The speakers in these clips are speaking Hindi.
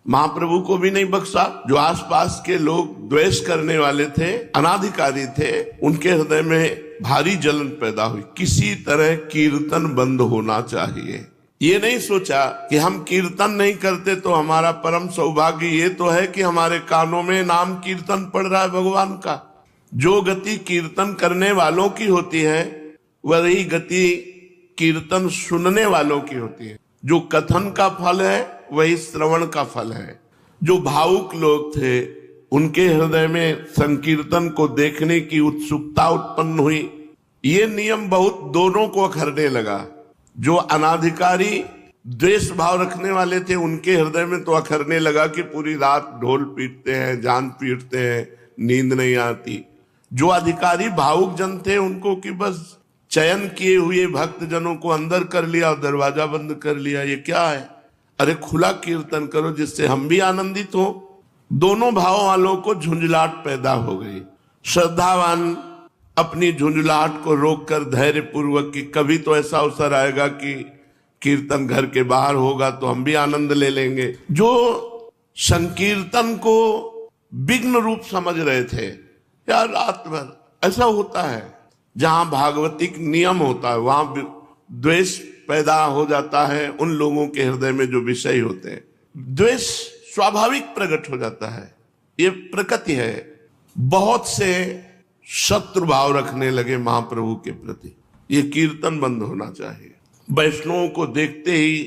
महाप्रभु को भी नहीं बख्शा। जो आसपास के लोग द्वेष करने वाले थे, अनाधिकारी थे, उनके हृदय में भारी जलन पैदा हुई। किसी तरह कीर्तन बंद होना चाहिए। ये नहीं सोचा कि हम कीर्तन नहीं करते तो हमारा परम सौभाग्य ये तो है कि हमारे कानों में नाम कीर्तन पड़ रहा है भगवान का। जो गति कीर्तन करने वालों की होती है वही गति कीर्तन सुनने वालों की होती है। जो कथन का फल है वही श्रवण का फल है। जो भावुक लोग थे उनके हृदय में संकीर्तन को देखने की उत्सुकता उत्पन्न हुई। ये नियम बहुत दोनों को अखरने लगा। जो अनाधिकारी द्वेष भाव रखने वाले थे उनके हृदय में तो अखरने लगा कि पूरी रात ढोल पीटते हैं, जान पीटते हैं, नींद नहीं आती। जो अधिकारी भावुक जन थे उनको कि बस चयन किए हुए भक्त जनों को अंदर कर लिया और दरवाजा बंद कर लिया। ये क्या है? अरे खुला कीर्तन करो जिससे हम भी आनंदित हो। दोनों भाव वालों को झुंझलाहट पैदा हो गई। श्रद्धावान अपनी झुंझलाहट को रोककर धैर्य पूर्वक कि कभी तो ऐसा अवसर आएगा कि कीर्तन घर के बाहर होगा तो हम भी आनंद ले लेंगे। जो संकीर्तन को विघ्न रूप समझ रहे थे, यार रात भर ऐसा होता है जहां भागवतिक नियम होता है वहां द्वेष पैदा हो जाता है। उन लोगों के हृदय में जो विषय होते हैं, द्वेष स्वाभाविक प्रकट हो जाता है। ये प्रकृति है। बहुत से शत्रु भाव रखने लगे महाप्रभु के प्रति। ये कीर्तन बंद होना चाहिए। वैष्णवों को देखते ही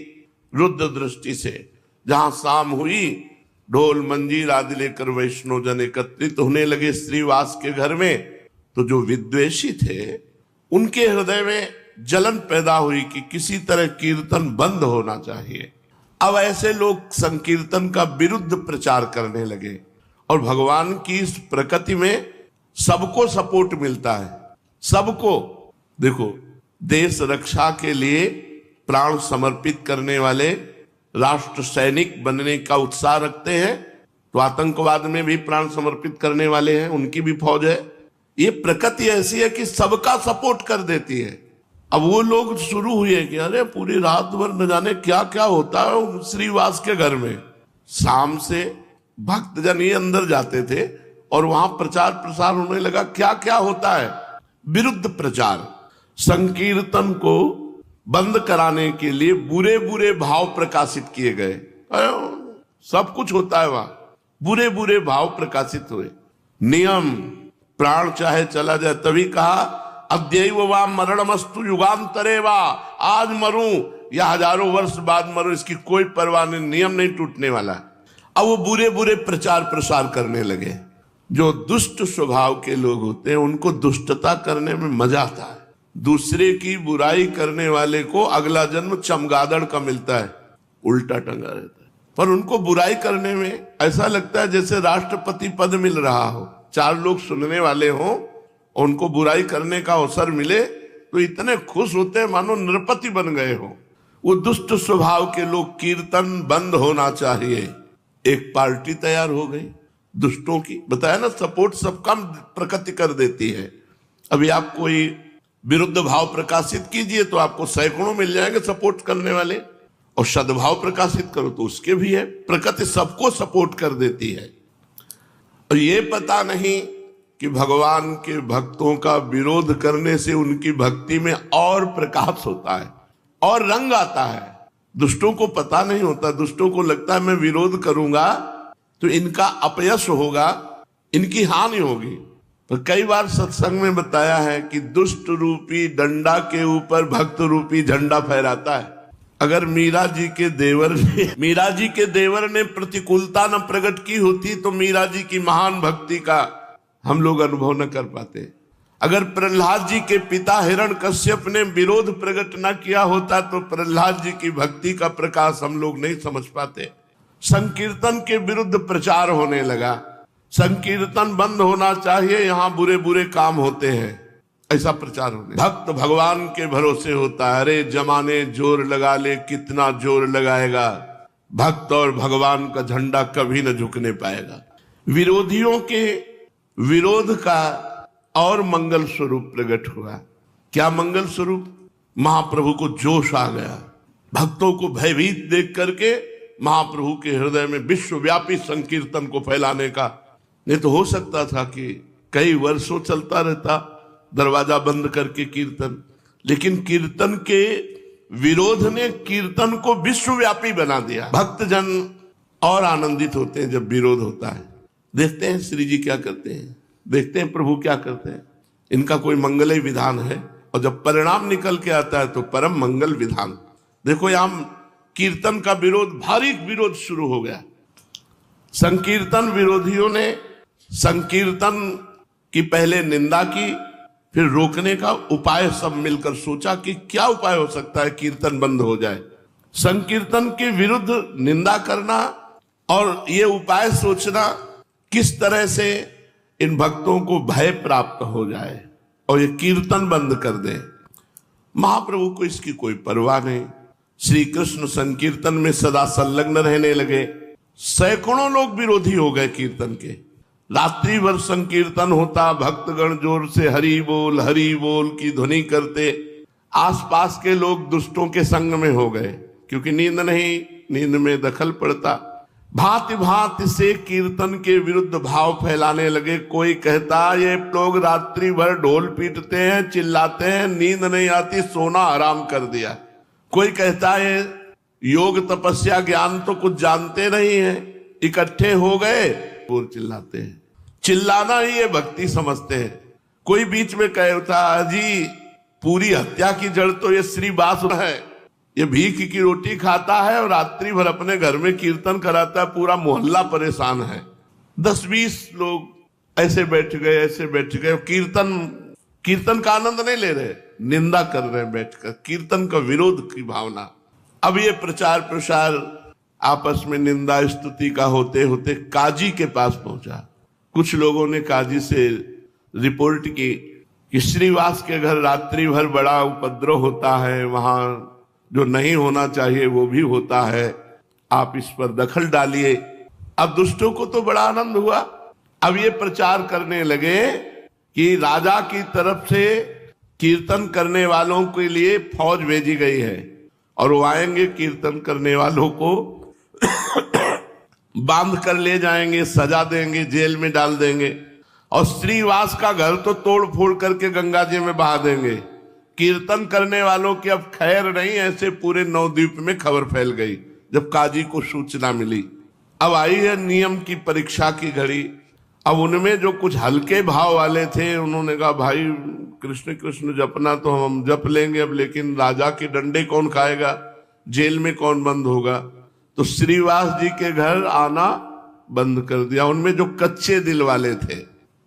रुद्र दृष्टि से जहां शाम हुई, ढोल मंजीर आदि लेकर वैष्णव जन एकत्रित होने लगे श्रीवास के घर में। तो जो विद्वेषी थे उनके हृदय में जलन पैदा हुई कि किसी तरह कीर्तन बंद होना चाहिए। अब ऐसे लोग संकीर्तन का विरुद्ध प्रचार करने लगे और भगवान की इस प्रकृति में सबको सपोर्ट मिलता है। सबको देखो, देश रक्षा के लिए प्राण समर्पित करने वाले राष्ट्र सैनिक बनने का उत्साह रखते हैं तो आतंकवाद में भी प्राण समर्पित करने वाले हैं, उनकी भी फौज है। ये प्रकृति ऐसी है कि सबका सपोर्ट कर देती है। अब वो लोग शुरू हुए कि अरे पूरी रात भर न जाने क्या क्या होता है श्रीवास के घर में। शाम से भक्तजन ही अंदर जाते थे और वहां प्रचार प्रसार होने लगा। क्या क्या होता है? विरुद्ध प्रचार। संकीर्तन को बंद कराने के लिए बुरे बुरे भाव प्रकाशित किए गए। सब कुछ होता है वहां, बुरे बुरे भाव प्रकाशित हुए। नियम, प्राण चाहे चला जाए, तभी कहा अद्यैव वा मरणमस्तु युगांतरे वा, आज मरूं या हजारों वर्ष बाद मरूं इसकी कोई परवाह नहीं, नियम नहीं टूटने वाला। अब वो बुरे बुरे प्रचार प्रसार करने लगे। जो दुष्ट स्वभाव के लोग होते हैं उनको दुष्टता करने में मजा आता है। दूसरे की बुराई करने वाले को अगला जन्म चमगादड़ का मिलता है, उल्टा टंगा रहता है। पर उनको बुराई करने में ऐसा लगता है जैसे राष्ट्रपति पद मिल रहा हो, चार लोग सुनने वाले हों और उनको बुराई करने का अवसर मिले तो इतने खुश होते हैं मानो नृपति बन गए हो। वो दुष्ट स्वभाव के लोग, कीर्तन बंद होना चाहिए। एक पार्टी तैयार हो गई दुष्टों की। बताया ना, सपोर्ट सबका प्रकृति कर देती है। अभी आप कोई विरुद्ध भाव प्रकाशित कीजिए तो आपको सैकड़ों मिल जाएंगे सपोर्ट करने वाले, और सद्भाव प्रकाशित करो तो उसके भी है। प्रकृति सबको सपोर्ट कर देती है। और ये पता नहीं कि भगवान के भक्तों का विरोध करने से उनकी भक्ति में और प्रकाश होता है और रंग आता है। दुष्टों को पता नहीं होता। दुष्टों को लगता है मैं विरोध करूंगा तो इनका अपयश होगा, इनकी हानि होगी। तो कई बार सत्संग में बताया है कि दुष्ट रूपी डंडा के ऊपर भक्त रूपी झंडा फहराता है। अगर मीरा जी के देवर ने प्रतिकूलता न प्रकट की होती तो मीरा जी की महान भक्ति का हम लोग अनुभव न कर पाते। अगर प्रहलाद जी के पिता हिरण्यकश्यप ने विरोध प्रकट न किया होता तो प्रहलाद जी की भक्ति का प्रकाश हम लोग नहीं समझ पाते। संकीर्तन के विरुद्ध प्रचार होने लगा। संकीर्तन बंद होना चाहिए, यहाँ बुरे बुरे काम होते हैं, ऐसा प्रचार होने। भक्त भगवान के भरोसे होता है। अरे जमाने जोर लगा ले, कितना जोर लगाएगा, भक्त और भगवान का झंडा कभी न झुकने पाएगा। विरोधियों के विरोध का और मंगल स्वरूप प्रकट हुआ। क्या मंगल स्वरूप? महाप्रभु को जोश आ गया। भक्तों को भयभीत देख करके महाप्रभु के हृदय में विश्वव्यापी संकीर्तन को फैलाने का। नहीं तो हो सकता था कि कई वर्षों चलता रहता दरवाजा बंद करके कीर्तन, लेकिन कीर्तन के विरोध ने कीर्तन को विश्वव्यापी बना दिया। भक्तजन और आनंदित होते हैं जब विरोध होता है। देखते हैं श्री जी क्या करते हैं, देखते हैं प्रभु क्या करते हैं। इनका कोई मंगलय विधान है और जब परिणाम निकल के आता है तो परम मंगल विधान। देखो यहां कीर्तन का विरोध, भारी विरोध शुरू हो गया। संकीर्तन विरोधियों ने संकीर्तन की पहले निंदा की, फिर रोकने का उपाय सब मिलकर सोचा कि क्या उपाय हो सकता है कीर्तन बंद हो जाए। संकीर्तन के विरुद्ध निंदा करना और ये उपाय सोचना किस तरह से इन भक्तों को भय प्राप्त हो जाए और ये कीर्तन बंद कर दे। महाप्रभु को इसकी कोई परवाह नहीं। श्री कृष्ण संकीर्तन में सदा संलग्न रहने लगे। सैकड़ों लोग विरोधी हो गए कीर्तन के। रात्रि भर संकीर्तन होता, भक्तगण जोर से हरि बोल की ध्वनि करते। आसपास के लोग दुष्टों के संग में हो गए, क्योंकि नींद नहीं, नींद में दखल पड़ता। भांति भांति से कीर्तन के विरुद्ध भाव फैलाने लगे। कोई कहता ये लोग रात्रि भर ढोल पीटते हैं, चिल्लाते हैं, नींद नहीं आती, सोना हराम कर दिया। कोई कहता है योग तपस्या ज्ञान तो कुछ जानते नहीं है, इकट्ठे हो गए और चिल्लाते हैं। चिल्लाना ही ये भक्ति समझते हैं। कोई बीच में कहता जी पूरी हत्या की जड़ तो ये श्री बास है, ये भीख की रोटी खाता है और रात्रि भर अपने घर में कीर्तन कराता है, पूरा मोहल्ला परेशान है। 10-20 लोग ऐसे बैठ गए, कीर्तन का आनंद नहीं ले रहे, निंदा कर रहे हैं बैठकर, कीर्तन का विरोध की भावना। अब ये प्रचार प्रसार आपस में निंदा स्तुति का होते होते काजी के पास पहुंचा। कुछ लोगों ने काजी से रिपोर्ट की कि श्रीवास के घर रात्रि भर बड़ा उपद्रव होता है, वहां जो नहीं होना चाहिए वो भी होता है, आप इस पर दखल डालिए। अब दुष्टों को तो बड़ा आनंद हुआ। अब ये प्रचार करने लगे कि राजा की तरफ से कीर्तन करने वालों के लिए फौज भेजी गई है और वो आएंगे, कीर्तन करने वालों को बांध कर ले जाएंगे, सजा देंगे, जेल में डाल देंगे और श्रीवास का घर तो तोड़ फोड़ करके गंगा जी में बहा देंगे। कीर्तन करने वालों की अब खैर नहीं। ऐसे पूरे नवद्वीप में खबर फैल गई जब काजी को सूचना मिली। अब आई है नियम की परीक्षा की घड़ी। अब उनमें जो कुछ हल्के भाव वाले थे उन्होंने कहा भाई कृष्ण कृष्ण जपना तो हम जप लेंगे अब, लेकिन राजा के डंडे कौन खाएगा, जेल में कौन बंद होगा। तो श्रीवास जी के घर आना बंद कर दिया। उनमें जो कच्चे दिल वाले थे,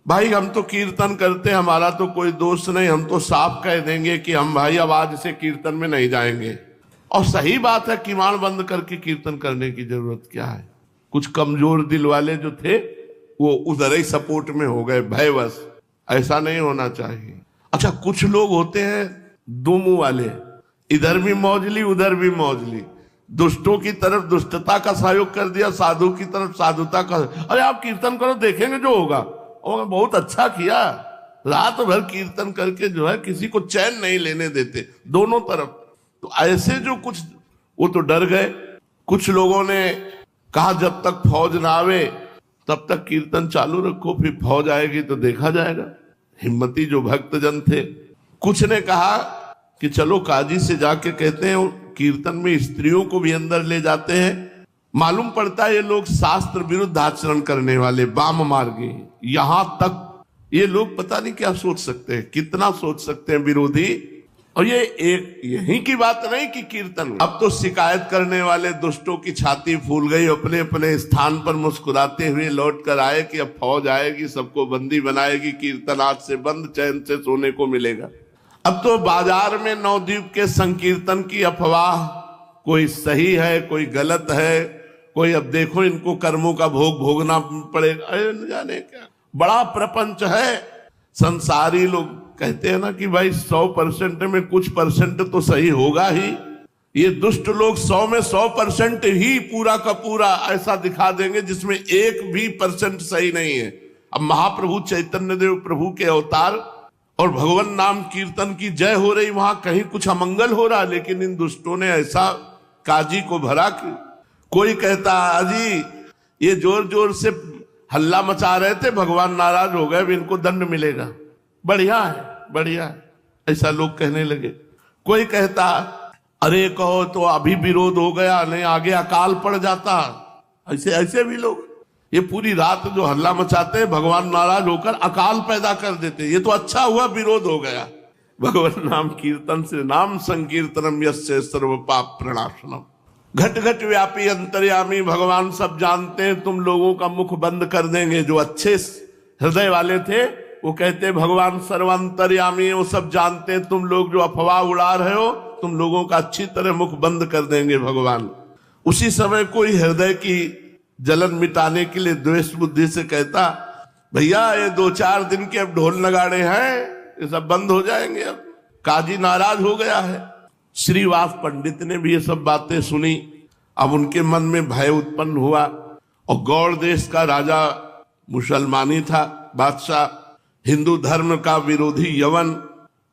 भाई हम तो कीर्तन करते, हमारा तो कोई दोष नहीं, हम तो साफ कह देंगे कि हम भाई अब आज से कीर्तन में नहीं जाएंगे। और सही बात है, किवाड़ बंद करके कीर्तन करने की जरूरत क्या है। कुछ कमजोर दिल वाले जो थे वो उधर ही सपोर्ट में हो गए भयवश। ऐसा नहीं होना चाहिए। अच्छा, कुछ लोग होते हैं दो मुंह वाले, इधर भी मौजली उधर भी मौजली। दुष्टों की तरफ दुष्टता का सहयोग कर दिया, साधु की तरफ साधुता का। अरे आप कीर्तन करो, देखेंगे जो होगा। और बहुत अच्छा किया, रात भर कीर्तन करके जो है किसी को चैन नहीं लेने देते दोनों तरफ। तो ऐसे जो कुछ वो तो डर गए। कुछ लोगों ने कहा जब तक फौज ना आवे तब तक कीर्तन चालू रखो, फिर फौज आएगी तो देखा जाएगा। हिम्मती जो भक्तजन थे। कुछ ने कहा कि चलो काजी से जाके कहते हैं कीर्तन में स्त्रियों को भी अंदर ले जाते हैं। मालूम पड़ता है ये लोग शास्त्र विरुद्ध आचरण करने वाले वाम मार्गी। यहां तक ये लोग पता नहीं क्या सोच सकते हैं, कितना सोच सकते हैं विरोधी। और ये एक यही की बात नहीं कि कीर्तन, अब तो शिकायत करने वाले दुष्टों की छाती फूल गई, अपने अपने स्थान पर मुस्कुराते हुए लौट कर आए कि अब फौज आएगी, सबको बंदी बनाएगी, कीर्तन आज से बंद, चैन से सोने को मिलेगा। अब तो बाजार में नवद्वीप के संकीर्तन की अफवाह, कोई सही है कोई गलत है, कोई अब देखो इनको कर्मों का भोग भोगना पड़ेगा, अरे न जाने क्या बड़ा प्रपंच है। संसारी लोग कहते हैं ना कि भाई 100% में कुछ परसेंट तो सही होगा ही। ये दुष्ट लोग 100 में 100% ही पूरा का पूरा ऐसा दिखा देंगे जिसमें 1% सही नहीं है। अब महाप्रभु चैतन्य देव प्रभु के अवतार और भगवान नाम कीर्तन की जय हो रही, वहां कहीं कुछ अमंगल हो रहा, लेकिन इन दुष्टों ने ऐसा काजी को भरा कि कोई कहता अजी ये जोर जोर से हल्ला मचा रहे थे, भगवान नाराज हो गए, इनको दंड मिलेगा, बढ़िया है बढ़िया है, ऐसा लोग कहने लगे। कोई कहता अरे कहो तो अभी विरोध हो गया, नहीं आगे अकाल पड़ जाता। ऐसे ऐसे भी लोग ये पूरी रात जो हल्ला मचाते हैं, भगवान नाराज होकर अकाल पैदा कर देते, ये तो अच्छा हुआ विरोध हो गया। भगवान नाम कीर्तन से, नाम संकीर्तनम यस्य सर्व पाप प्रणाशनम। घट घट व्यापी अंतर्यामी, भगवान सब जानते हैं, तुम लोगों का मुख बंद कर देंगे। जो अच्छे हृदय वाले थे वो कहते भगवान सर्वांतर्यामी, वो सब जानते हैं, तुम लोग जो अफवाह उड़ा रहे हो, तुम लोगों का अच्छी तरह मुख बंद कर देंगे भगवान। उसी समय कोई हृदय की जलन मिटाने के लिए द्वेष बुद्धि से कहता भैया ये 2-4 दिन के अब ढोल नगाड़े हैं, ये सब बंद हो जाएंगे, अब काजी नाराज हो गया है। श्रीवास पंडित ने भी ये सब बातें सुनी। अब उनके मन में भय उत्पन्न हुआ, और गौड़ देश का राजा मुसलमानी था, बादशाह, हिंदू धर्म का विरोधी यवन,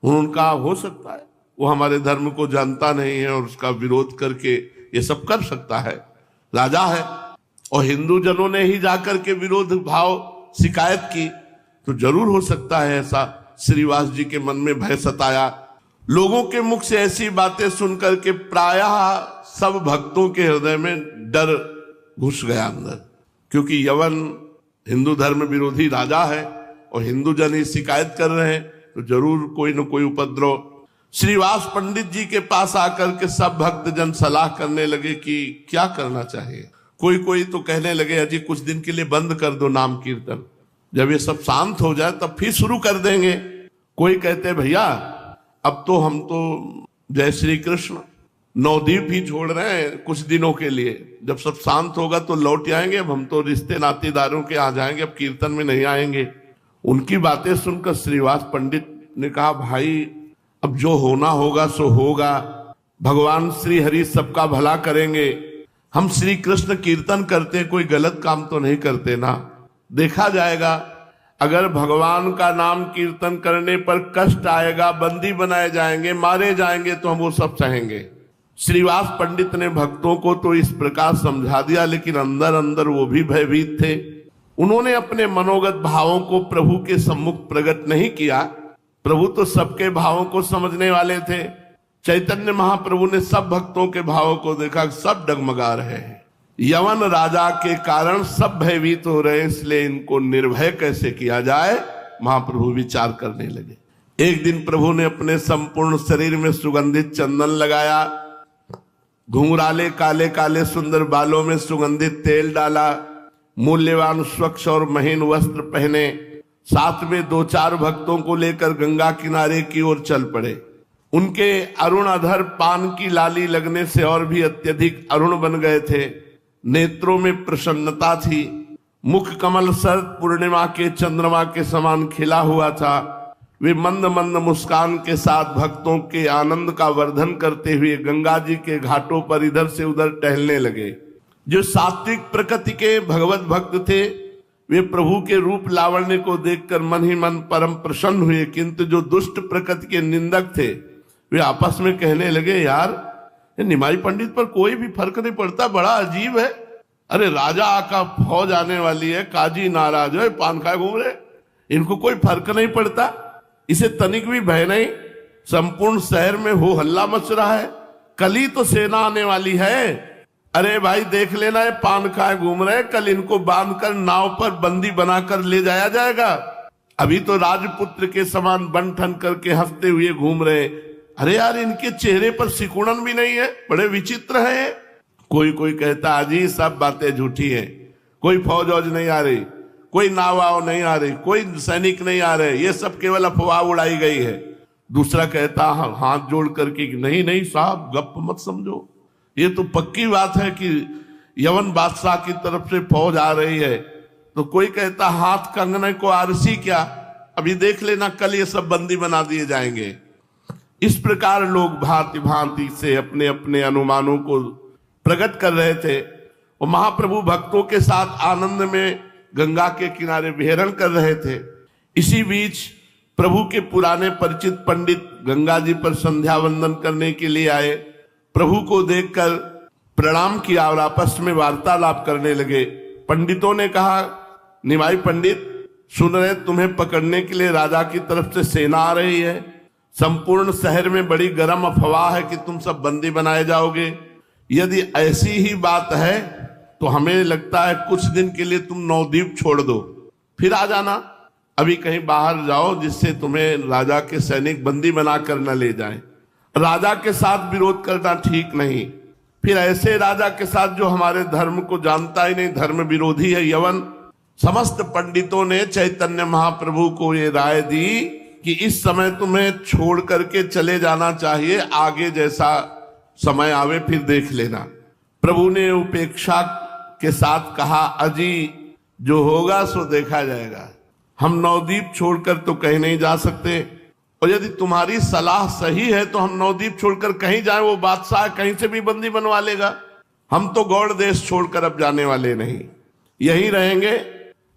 उनका हो सकता है वो हमारे धर्म को जानता नहीं है और उसका विरोध करके ये सब कर सकता है, राजा है। और हिंदू जनों ने ही जाकर के विरोध भाव शिकायत की, तो जरूर हो सकता है ऐसा। श्रीवास जी के मन में भय सताया। लोगों के मुख से ऐसी बातें सुनकर के प्रायः सब भक्तों के हृदय में डर घुस गया अंदर, क्योंकि यवन हिंदू धर्म विरोधी राजा है और हिंदू जन ही शिकायत कर रहे हैं, तो जरूर कोई न कोई उपद्रव। श्रीवास पंडित जी के पास आकर के सब भक्त जन सलाह करने लगे कि क्या करना चाहिए। कोई कोई तो कहने लगे अजी कुछ दिन के लिए बंद कर दो नाम कीर्तन, जब ये सब शांत हो जाए तब फिर शुरू कर देंगे। कोई कहते भैया अब तो हम तो जय श्री कृष्ण नवद्वीप ही छोड़ रहे हैं कुछ दिनों के लिए, जब सब शांत होगा तो लौट आएंगे, अब हम तो रिश्ते नातेदारों के आ जाएंगे, अब कीर्तन में नहीं आएंगे। उनकी बातें सुनकर श्रीवास पंडित ने कहा भाई अब जो होना होगा सो होगा, भगवान श्री हरि सबका भला करेंगे, हम श्री कृष्ण कीर्तन करते कोई गलत काम तो नहीं करते ना, देखा जाएगा। अगर भगवान का नाम कीर्तन करने पर कष्ट आएगा, बंदी बनाए जाएंगे, मारे जाएंगे, तो हम वो सब सहेंगे। श्रीवास पंडित ने भक्तों को तो इस प्रकार समझा दिया, लेकिन अंदर अंदर वो भी भयभीत थे। उन्होंने अपने मनोगत भावों को प्रभु के सम्मुख प्रकट नहीं किया। प्रभु तो सबके भावों को समझने वाले थे। चैतन्य महाप्रभु ने सब भक्तों के भावों को देखा, सब डगमगा रहे हैं, यवन राजा के कारण सब भयभीत हो रहे हैं, इसलिए इनको निर्भय कैसे किया जाए। महाप्रभु विचार करने लगे। एक दिन प्रभु ने अपने संपूर्ण शरीर में सुगंधित चंदन लगाया, घुंघराले काले काले सुंदर बालों में सुगंधित तेल डाला, मूल्यवान स्वच्छ और महीन वस्त्र पहने, साथ में 2-4 भक्तों को लेकर गंगा किनारे की ओर चल पड़े। उनके अरुण अधर पान की लाली लगने से और भी अत्यधिक अरुण बन गए थे। नेत्रों में प्रसन्नता थी, मुख कमल शरद पूर्णिमा के चंद्रमा के समान खिला हुआ था। वे मंद मंद मुस्कान के साथ भक्तों के आनंद का वर्धन करते हुए गंगा जी के घाटों पर इधर से उधर टहलने लगे। जो सात्विक प्रकृति के भगवत भक्त थे वे प्रभु के रूप लावण्य को देखकर मन ही मन परम प्रसन्न हुए, किंतु जो दुष्ट प्रकृति के निंदक थे वे आपस में कहने लगे यार निमाई पंडित पर कोई भी फर्क नहीं पड़ता, बड़ा अजीब है। अरे राजा का फौज आने वाली है, काजी नाराज है, पान खाए घूम रहे, इनको कोई फर्क नहीं पड़ता, इसे तनिक भी भय नहीं। संपूर्ण शहर में हो हल्ला मच रहा है, कल ही तो सेना आने वाली है। अरे भाई देख लेना, ये पान खाए घूम रहे, कल इनको बांधकर नाव पर बंदी बनाकर ले जाया जाएगा। अभी तो राजपुत्र के समान बन ठन करके हंसते हुए घूम रहे। अरे यार इनके चेहरे पर सिकुड़न भी नहीं है, बड़े विचित्र है। कोई कोई कहता अजी सब बातें झूठी है, कोई फौज वौज नहीं आ रही, कोई नाव वाव नहीं आ रही, कोई सैनिक नहीं आ रहे, ये सब केवल अफवाह उड़ाई गई है। दूसरा कहता हाथ जोड़ करके नहीं नहीं साहब गप मत समझो, ये तो पक्की बात है कि यवन बादशाह की तरफ से फौज आ रही है। तो कोई कहता हाथ कंगने को आरसी क्या, अभी देख लेना कल ये सब बंदी बना दिए जाएंगे। इस प्रकार लोग भांति भांति से अपने अपने अनुमानों को प्रकट कर रहे थे और महाप्रभु भक्तों के साथ आनंद में गंगा के किनारे विहरण कर रहे थे। इसी बीच प्रभु के पुराने परिचित पंडित गंगा जी पर संध्या वंदन करने के लिए आए। प्रभु को देखकर प्रणाम किया और आपस में वार्तालाप करने लगे। पंडितों ने कहा, निमाई पंडित सुन रहे, तुम्हें पकड़ने के लिए राजा की तरफ से सेना आ रही है। संपूर्ण शहर में बड़ी गर्म अफवाह है कि तुम सब बंदी बनाए जाओगे। यदि ऐसी ही बात है तो हमें लगता है कुछ दिन के लिए तुम नवद्वीप छोड़ दो, फिर आ जाना। अभी कहीं बाहर जाओ जिससे तुम्हें राजा के सैनिक बंदी बनाकर न ले जाएं। राजा के साथ विरोध करना ठीक नहीं, फिर ऐसे राजा के साथ जो हमारे धर्म को जानता ही नहीं, धर्म विरोधी है, यवन। समस्त पंडितों ने चैतन्य महाप्रभु को ये राय दी कि इस समय तुम्हें छोड़ करके चले जाना चाहिए, आगे जैसा समय आवे फिर देख लेना। प्रभु ने उपेक्षा के साथ कहा, अजी जो होगा सो देखा जाएगा। हम नवद्वीप छोड़कर तो कहीं नहीं जा सकते, और यदि तुम्हारी सलाह सही है तो हम नवद्वीप छोड़कर कहीं जाए, वो बादशाह कहीं से भी बंदी बनवा लेगा। हम तो गौड़ देश छोड़कर अब जाने वाले नहीं, यहीं रहेंगे।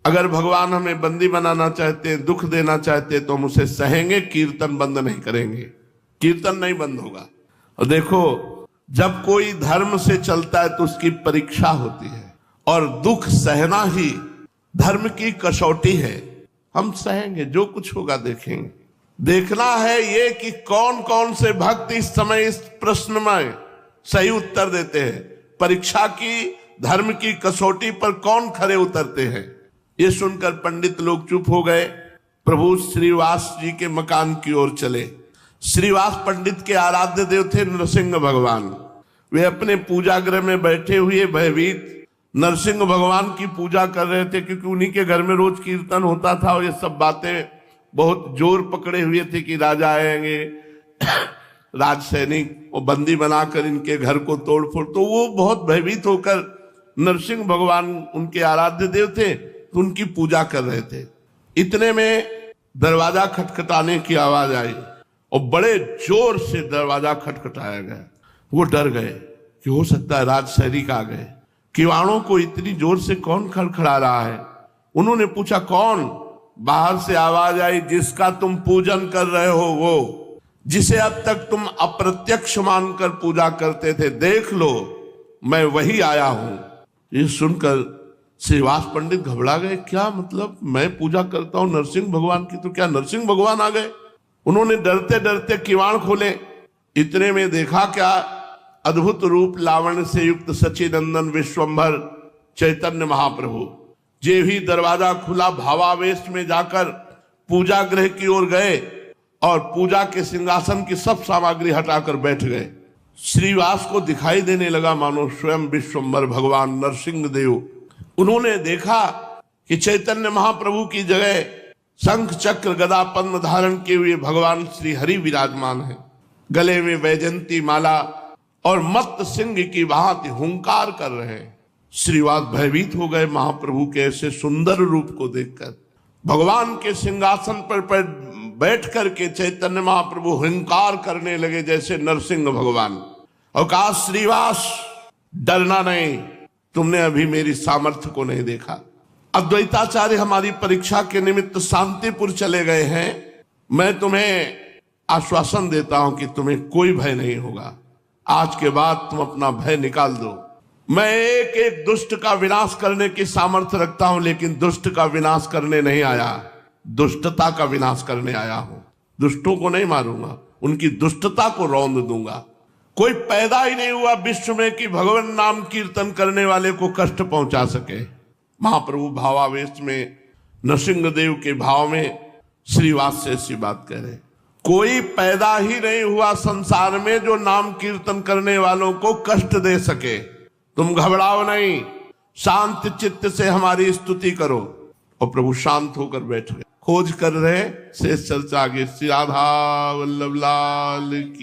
अगर भगवान हमें बंदी बनाना चाहते, दुख देना चाहते तो हम उसे सहेंगे, कीर्तन बंद नहीं करेंगे, कीर्तन नहीं बंद होगा। और देखो, जब कोई धर्म से चलता है तो उसकी परीक्षा होती है, और दुख सहना ही धर्म की कसौटी है। हम सहेंगे, जो कुछ होगा देखेंगे। देखना है ये कि कौन कौन से भक्त इस समय इस प्रश्न में सही उत्तर देते हैं। परीक्षा की, धर्म की कसौटी पर कौन खरे उतरते हैं। ये सुनकर पंडित लोग चुप हो गए। प्रभु श्रीवास जी के मकान की ओर चले। श्रीवास पंडित के आराध्य देव थे नरसिंह भगवान। वे अपने पूजा गृह में बैठे हुए भयभीत नरसिंह भगवान की पूजा कर रहे थे, क्योंकि उन्हीं के घर में रोज कीर्तन होता था और ये सब बातें बहुत जोर पकड़े हुए थे कि राजा आएंगे, राज सैनिक और बंदी बनाकर इनके घर को तोड़ फोड़। तो वो बहुत भयभीत होकर, नरसिंह भगवान उनके आराध्य देव थे, तो उनकी पूजा कर रहे थे। इतने में दरवाजा खटखटाने की आवाज आई और बड़े जोर से दरवाजा खटखटाया गया। वो डर गए कि हो सकता है राज सैनिक आ गए। किवाड़ों को इतनी जोर से कौन खड़खड़ा रहा है। उन्होंने पूछा, कौन? बाहर से आवाज आई, जिसका तुम पूजन कर रहे हो, वो जिसे अब तक तुम अप्रत्यक्ष मानकर पूजा करते थे, देख लो मैं वही आया हूं। ये सुनकर श्रीवास पंडित घबरा गए। क्या मतलब, मैं पूजा करता हूं नरसिंह भगवान की, तो क्या नरसिंह भगवान आ गए? उन्होंने डरते डरते किवाड़ खोले। इतने में देखा क्या, अद्भुत रूप लावण्य से युक्त सचिनंदन विश्वंभर चैतन्य महाप्रभु जे भी दरवाजा खुला, भावावेश में जाकर पूजा गृह की ओर गए और पूजा के सिंहासन की सब सामग्री हटाकर बैठ गए। श्रीवास को दिखाई देने लगा मानो स्वयं विश्वंभर भगवान नरसिंह देव। उन्होंने देखा कि चैतन्य महाप्रभु की जगह शंख चक्र गदा पद्म धारण किए हुए भगवान श्री हरि विराजमान है। गले में वैजंती माला और मत्त सिंह की भांति हुंकार कर रहे हैं। श्रीवास भयभीत हो गए महाप्रभु के ऐसे सुंदर रूप को देखकर। भगवान के सिंहासन पर बैठ करके चैतन्य महाप्रभु हुंकार करने लगे जैसे नरसिंह भगवान, और कहा, श्रीवास डरना नहीं, तुमने अभी मेरी सामर्थ्य को नहीं देखा। अद्वैताचार्य हमारी परीक्षा के निमित्त शांतिपुर चले गए हैं। मैं तुम्हें आश्वासन देता हूं कि तुम्हें कोई भय नहीं होगा। आज के बाद तुम अपना भय निकाल दो। मैं एक एक दुष्ट का विनाश करने की सामर्थ्य रखता हूं, लेकिन दुष्ट का विनाश करने नहीं आया, दुष्टता का विनाश करने आया हूं। दुष्टों को नहीं मारूंगा, उनकी दुष्टता को रौंद दूंगा। कोई पैदा ही नहीं हुआ विश्व में कि भगवान नाम कीर्तन करने वाले को कष्ट पहुंचा सके। महाप्रभु भावावेश में नरसिंह देव के भाव में श्रीवास से ऐसी बात कह रहे। कोई पैदा ही नहीं हुआ संसार में जो नाम कीर्तन करने वालों को कष्ट दे सके। तुम घबराओ नहीं, शांत चित्त से हमारी स्तुति करो। और प्रभु शांत होकर बैठ गए। खोज कर रहे शेष चर्चा आगे। श्री राधा वल्लभ लाल की।